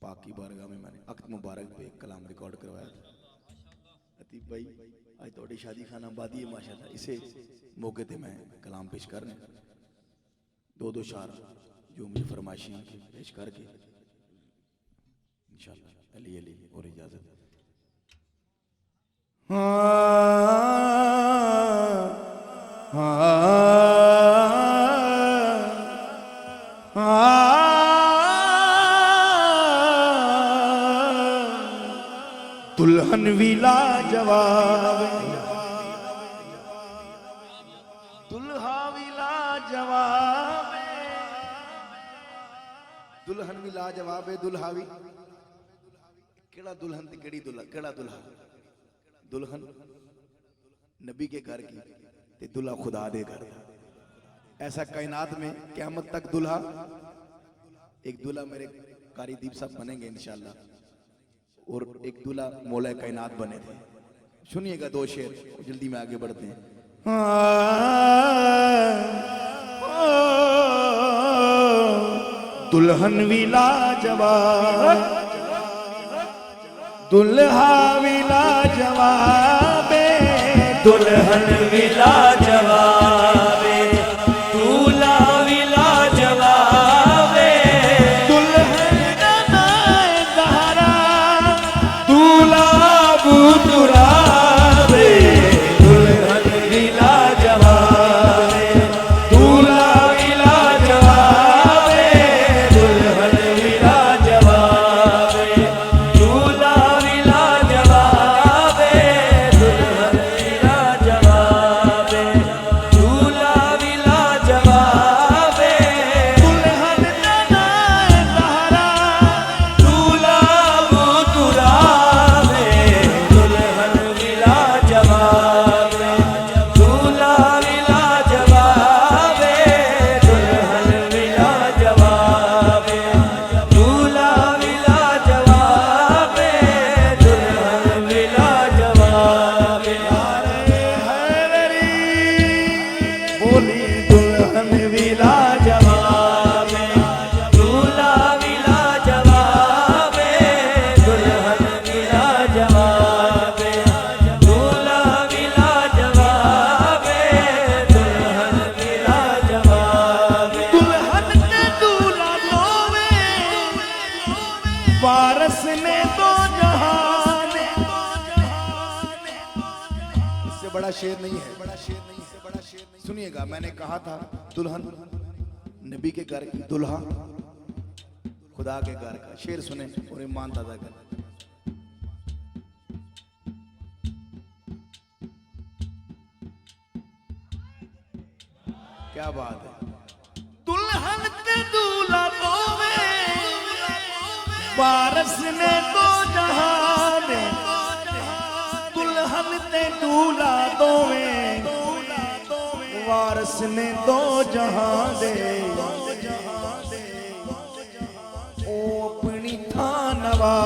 पाक की बारगाह में मैंने अख्त मुबारक पे कलाम रिकॉर्ड करवाया था। अतीब भाई आज थोड़ी शादी खाना आबादी है माशाल्लाह, इसे मौके पे मैं कलाम पेश करने दो शार जो मुझे फरमाइशियाँ पेश करके इंशाल्लाह अली अली और इजाजत। दुल्हन विला जवाब, दुल्हा विला जवाब, दुल्हन विला जवाब है। दुल्हा भी केड़ा दुल्हन ते केड़ी दुल्हा, केड़ा दुल्हा? दुल्हन नबी के घर की ते दुल्हा खुदा दे घर। ऐसा कायनात में क़यामत तक दुल्हा, एक दुल्हा मेरे कारी दीप साहब बनेंगे इंशाल्लाह, और एक दूल्हा मौला कायनात बने थे। सुनिएगा दो शेर, जल्दी में आगे बढ़ते हैं। दुल्हन विला जवाब, दुल्हा विला जवाब, दुल्हन विला जवाब, दूल्हा विला जवाब, दुल्हन नाए दहरा, दूल्हा बुतुराबे। दुल्हन विला जवाब, दूल्हा विला जवाब, दुल्हन विला जवाब, दूल्हा विला जवाब, दुल्हन विला जवाब, दूल्हा विला जवाब, दुल्हन नाए दहरा, दूल्हा बुतुराबे। दुल्हन विला जवाब, दूल्हा विला जवाब, दुल्हन विला जवाब, दूल्हा विला जवाब, दुल्हन विला जवाब। बोली दुल्हन विला जवाब, दूल्हा विला जवाब, दुल्हन विला जवाब, दूल्हा विला जवाब, दुल्हन विला जवाब। दुल्हन ने दूल्हा दोवे, वारस ने दो जहान। इससे बड़ा शेर नहीं है, बड़ा शेर नहीं है, बड़ा शेर नहीं। सुनिएगा, मैंने कहा था दुल्हन नबी के घर की, दुल्हा खुदा के घर का। शेर सुने और ईमान ताजा कर। क्या बात है। दुल्हन ते दूल्हा दोवे, वारस ने दो जहान। दुल्हन ते दूल्हा दोवे, वारस ने दो जहां दे। ओ अपनी थां नवा